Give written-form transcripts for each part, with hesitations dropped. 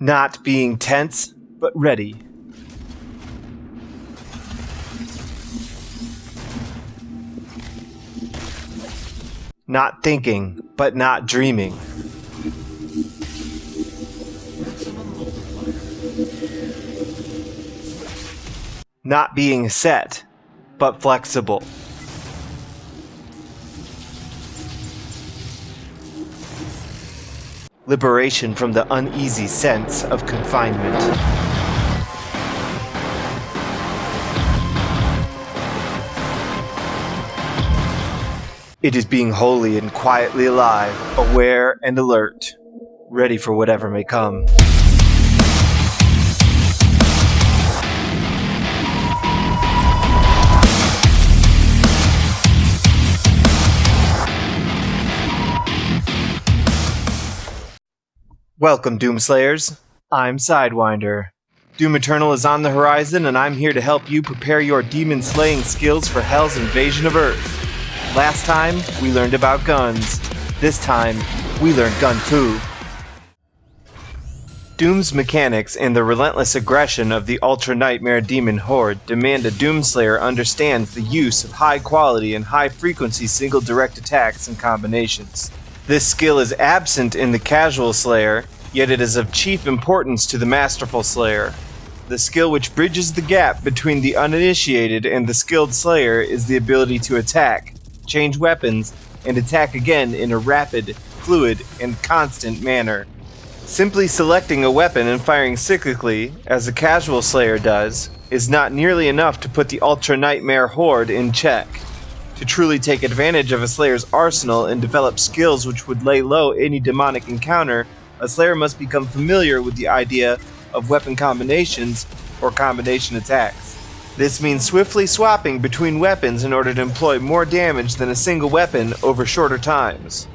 Not being tense, but ready. Not thinking, but not dreaming. Not being set, but flexible. Liberation from the uneasy sense of confinement. It is being wholly and quietly alive, aware and alert, ready for whatever may come. Welcome, Doomslayers. I'm Sidewinder. Doom Eternal is on the horizon, and I'm here to help you prepare your demon-slaying skills for Hell's invasion of Earth. Last time, we learned about guns. This time, we learned gun fu. Doom's mechanics and the relentless aggression of the Ultra Nightmare Demon Horde demand a Doomslayer understands the use of high-quality and high-frequency single direct attacks and combinations. This skill is absent in the Casual Slayer, yet it is of chief importance to the Masterful Slayer. The skill which bridges the gap between the uninitiated and the skilled Slayer is the ability to attack, change weapons, and attack again in a rapid, fluid, and constant manner. Simply selecting a weapon and firing cyclically, as a Casual Slayer does, is not nearly enough to put the Ultra Nightmare Horde in check. To truly take advantage of a Slayer's arsenal and develop skills which would lay low any demonic encounter, a Slayer must become familiar with the idea of weapon combinations or combination attacks. This means swiftly swapping between weapons in order to employ more damage than a single weapon over shorter times.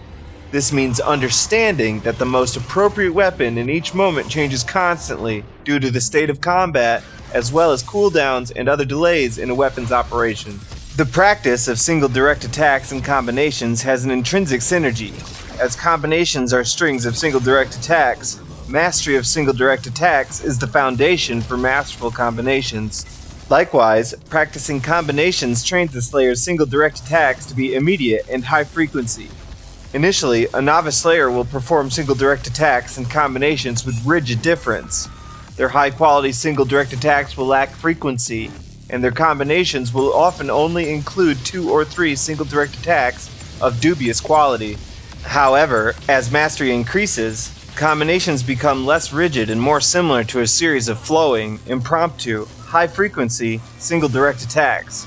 This means understanding that the most appropriate weapon in each moment changes constantly due to the state of combat, as well as cooldowns and other delays in a weapon's operation. The practice of single direct attacks and combinations has an intrinsic synergy. As combinations are strings of single direct attacks, mastery of single direct attacks is the foundation for masterful combinations. Likewise, practicing combinations trains the Slayer's single direct attacks to be immediate and high frequency. Initially, a novice Slayer will perform single direct attacks and combinations with rigid difference. Their high quality single direct attacks will lack frequency, and their combinations will often only include 2 or 3 single direct attacks of dubious quality. However, as mastery increases, combinations become less rigid and more similar to a series of flowing, impromptu, high-frequency, single direct attacks.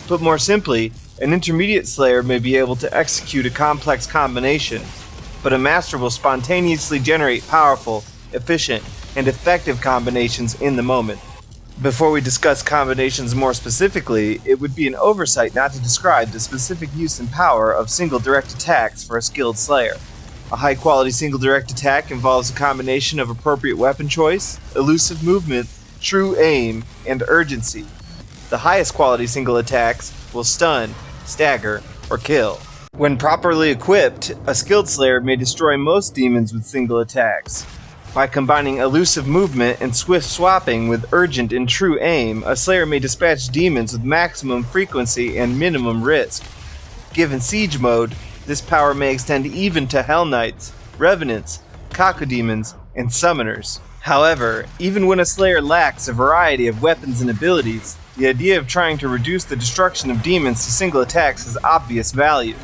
Put more simply, an intermediate Slayer may be able to execute a complex combination, but a Master will spontaneously generate powerful, efficient, and effective combinations in the moment. Before we discuss combinations more specifically, it would be an oversight not to describe the specific use and power of single direct attacks for a skilled Slayer. A high-quality single direct attack involves a combination of appropriate weapon choice, elusive movement, true aim, and urgency. The highest quality single attacks will stun, stagger, or kill. When properly equipped, a skilled Slayer may destroy most demons with single attacks. By combining elusive movement and swift swapping with urgent and true aim, a Slayer may dispatch demons with maximum frequency and minimum risk. Given siege mode, this power may extend even to Hell Knights, Revenants, Cacodemons, and Summoners. However, even when a Slayer lacks a variety of weapons and abilities, the idea of trying to reduce the destruction of demons to single attacks has obvious value.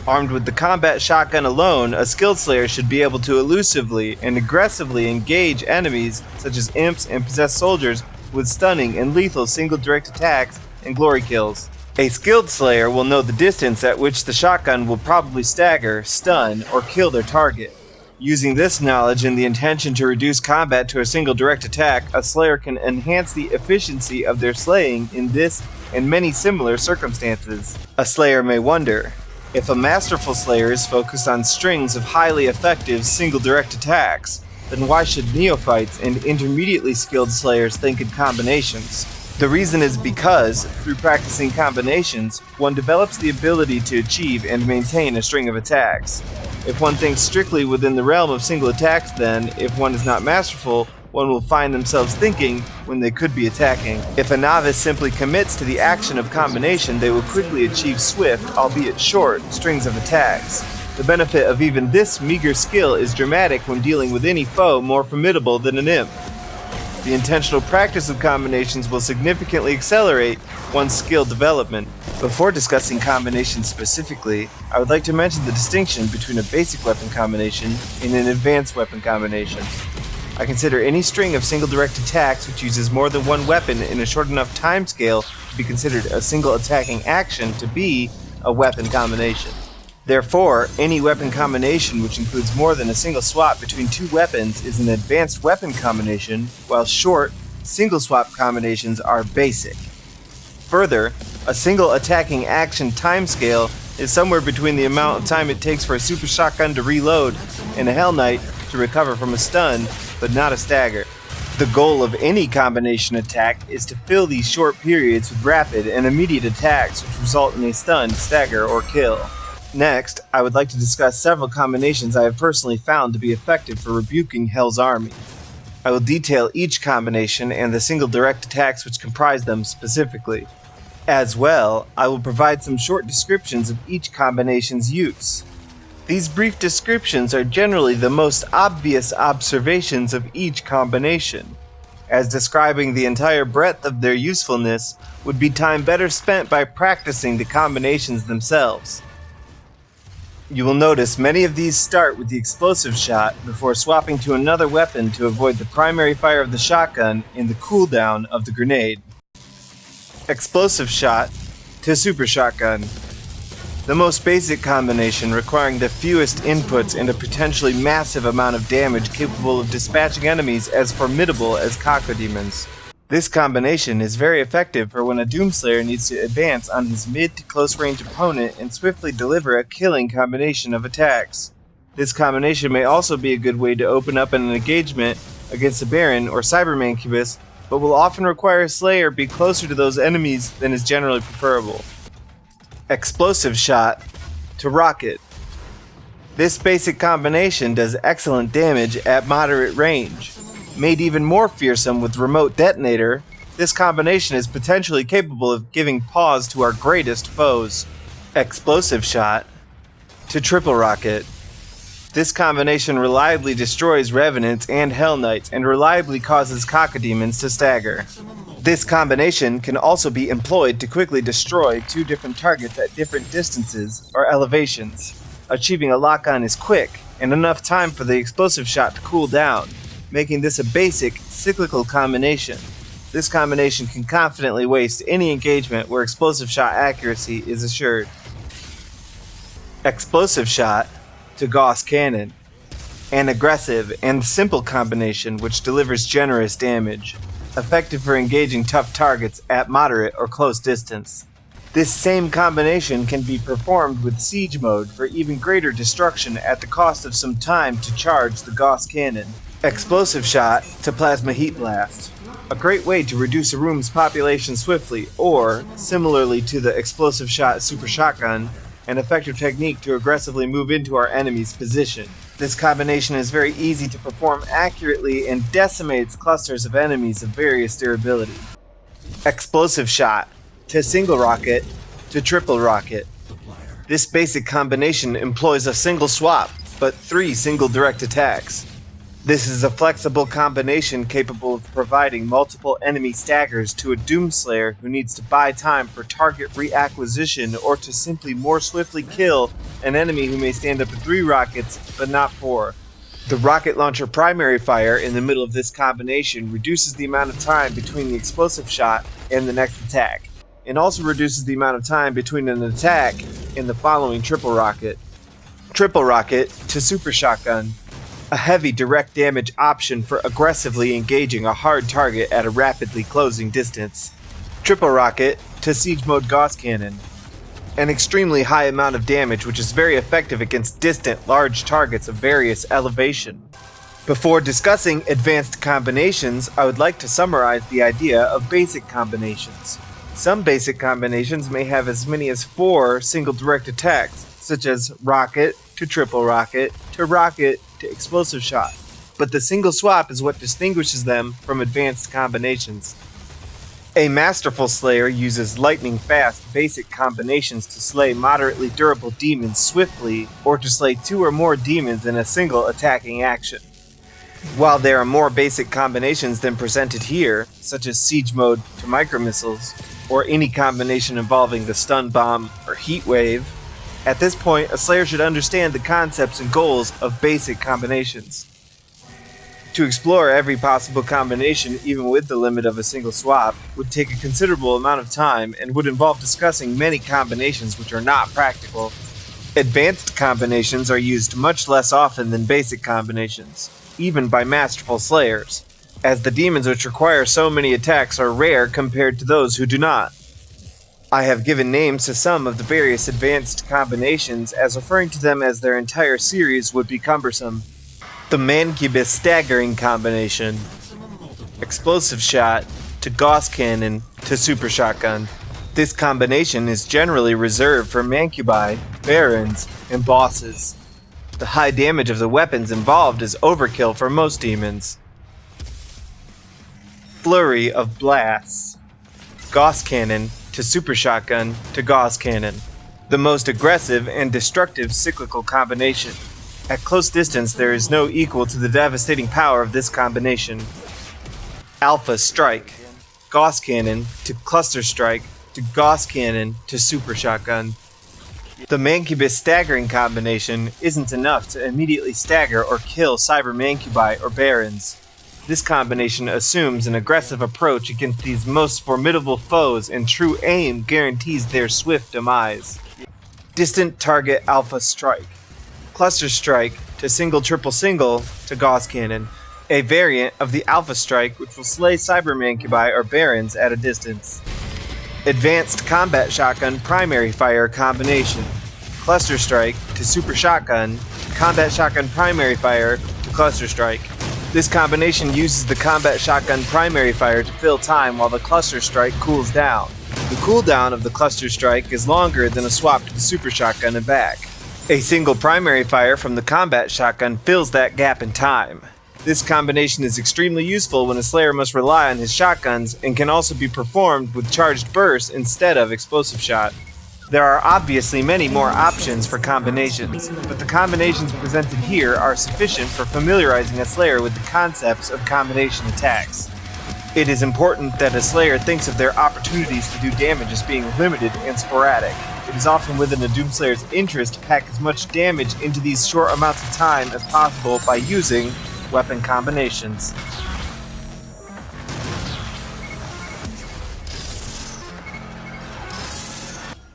Armed with the combat shotgun alone, a skilled Slayer should be able to elusively and aggressively engage enemies such as imps and possessed soldiers with stunning and lethal single direct attacks and glory kills. A skilled Slayer will know the distance at which the shotgun will probably stagger, stun, or kill their target. Using this knowledge and the intention to reduce combat to a single direct attack, a Slayer can enhance the efficiency of their slaying in this and many similar circumstances. A Slayer may wonder, if a Masterful Slayer is focused on strings of highly effective single direct attacks, then why should neophytes and intermediately skilled Slayers think in combinations? The reason is because, through practicing combinations, one develops the ability to achieve and maintain a string of attacks. If one thinks strictly within the realm of single attacks, then, if one is not masterful, one will find themselves thinking when they could be attacking. If a novice simply commits to the action of combination, they will quickly achieve swift, albeit short, strings of attacks. The benefit of even this meager skill is dramatic when dealing with any foe more formidable than an imp. The intentional practice of combinations will significantly accelerate one's skill development. Before discussing combinations specifically, I would like to mention the distinction between a basic weapon combination and an advanced weapon combination. I consider any string of single direct attacks which uses more than one weapon in a short enough time scale to be considered a single attacking action to be a weapon combination. Therefore, any weapon combination which includes more than a single swap between two weapons is an advanced weapon combination, while short, single swap combinations are basic. Further, a single attacking action timescale is somewhere between the amount of time it takes for a super shotgun to reload and a Hell Knight to recover from a stun, but not a stagger. The goal of any combination attack is to fill these short periods with rapid and immediate attacks which result in a stun, stagger, or kill. Next, I would like to discuss several combinations I have personally found to be effective for rebuking Hell's Army. I will detail each combination and the single direct attacks which comprise them specifically. As well, I will provide some short descriptions of each combination's use. These brief descriptions are generally the most obvious observations of each combination, as describing the entire breadth of their usefulness would be time better spent by practicing the combinations themselves. You will notice many of these start with the explosive shot before swapping to another weapon to avoid the primary fire of the shotgun and the cooldown of the grenade. Explosive shot to super shotgun. The most basic combination requiring the fewest inputs and a potentially massive amount of damage capable of dispatching enemies as formidable as cacodemons. This combination is very effective for when a Doomslayer needs to advance on his mid to close range opponent and swiftly deliver a killing combination of attacks. This combination may also be a good way to open up an engagement against a Baron or Cybermancubus, but will often require a Slayer be closer to those enemies than is generally preferable. Explosive shot to rocket. This basic combination does excellent damage at moderate range. Made even more fearsome with remote detonator, this combination is potentially capable of giving pause to our greatest foes. Explosive shot to triple rocket. This combination reliably destroys Revenants and Hell Knights and reliably causes cacodemons to stagger. This combination can also be employed to quickly destroy two different targets at different distances or elevations. Achieving a lock-on is quick and enough time for the explosive shot to cool down, making this a basic, cyclical combination. This combination can confidently waste any engagement where explosive shot accuracy is assured. Explosive shot to Gauss Cannon. An aggressive and simple combination which delivers generous damage, effective for engaging tough targets at moderate or close distance. This same combination can be performed with Siege Mode for even greater destruction at the cost of some time to charge the Gauss Cannon. Explosive shot to Plasma Heat Blast. A great way to reduce a room's population swiftly, or, similarly to the explosive shot super shotgun, an effective technique to aggressively move into our enemy's position. This combination is very easy to perform accurately and decimates clusters of enemies of various durability. Explosive shot to single rocket to triple rocket. This basic combination employs a single swap, but 3 single direct attacks. This is a flexible combination capable of providing multiple enemy staggers to a Doomslayer who needs to buy time for target reacquisition or to simply more swiftly kill an enemy who may stand up to 3 rockets, but not 4. The rocket launcher primary fire in the middle of this combination reduces the amount of time between the explosive shot and the next attack, and also reduces the amount of time between an attack and the following triple rocket. Triple rocket to super shotgun. A heavy direct damage option for aggressively engaging a hard target at a rapidly closing distance. Triple rocket to Siege Mode Gauss Cannon. An extremely high amount of damage which is very effective against distant, large targets of various elevation. Before discussing advanced combinations, I would like to summarize the idea of basic combinations. Some basic combinations may have as many as 4 single direct attacks, such as rocket to triple rocket to explosive shot, but the single swap is what distinguishes them from advanced combinations. A masterful slayer uses lightning-fast basic combinations to slay moderately durable demons swiftly, or to slay 2 or more demons in a single attacking action. While there are more basic combinations than presented here, such as siege mode to micromissiles, or any combination involving the stun bomb or heat wave, at this point a slayer should understand the concepts and goals of basic combinations. To explore every possible combination, even with the limit of a single swap, would take a considerable amount of time and would involve discussing many combinations which are not practical. Advanced combinations are used much less often than basic combinations, even by masterful slayers, as the demons which require so many attacks are rare compared to those who do not. I have given names to some of the various advanced combinations, as referring to them as their entire series would be cumbersome. The Mancubus staggering combination, explosive shot to Gauss cannon to super shotgun. This combination is generally reserved for Mancubi, Barons, and bosses. The high damage of the weapons involved is overkill for most demons. Flurry of blasts, Gauss cannon to super shotgun to Gauss cannon. The most aggressive and destructive cyclical combination. At close distance, there is no equal to the devastating power of this combination. Alpha Strike, Gauss Cannon to Cluster Strike to Gauss Cannon to Super Shotgun. The Mancubus staggering combination isn't enough to immediately stagger or kill Cyber Mancubi or Barons. This combination assumes an aggressive approach against these most formidable foes, and true aim guarantees their swift demise. Distant Target Alpha Strike, Cluster Strike to single to Gauss Cannon, a variant of the Alpha Strike which will slay Cyber Mancubi or Barons at a distance. Advanced Combat Shotgun Primary Fire combination, Cluster Strike to Super Shotgun, Combat Shotgun Primary Fire to Cluster Strike. This combination uses the Combat Shotgun Primary Fire to fill time while the Cluster Strike cools down. The cooldown of the Cluster Strike is longer than a swap to the Super Shotgun and back. A single primary fire from the combat shotgun fills that gap in time. This combination is extremely useful when a slayer must rely on his shotguns, and can also be performed with charged bursts instead of explosive shot. There are obviously many more options for combinations, but the combinations presented here are sufficient for familiarizing a slayer with the concepts of combination attacks. It is important that a slayer thinks of their opportunities to do damage as being limited and sporadic. It is often within a Doomslayer's interest to pack as much damage into these short amounts of time as possible by using weapon combinations.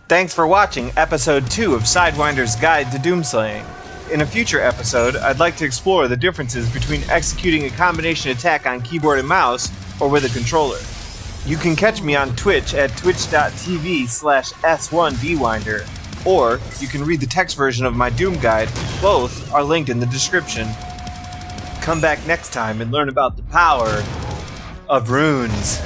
Thanks for watching episode 2 of Sidewinder's Guide to Doomslaying. In a future episode, I'd like to explore the differences between executing a combination attack on keyboard and mouse or with a controller. You can catch me on Twitch at twitch.tv/S1Bwinder, or you can read the text version of my Doom Guide. Both are linked in the description. Come back next time and learn about the power of runes.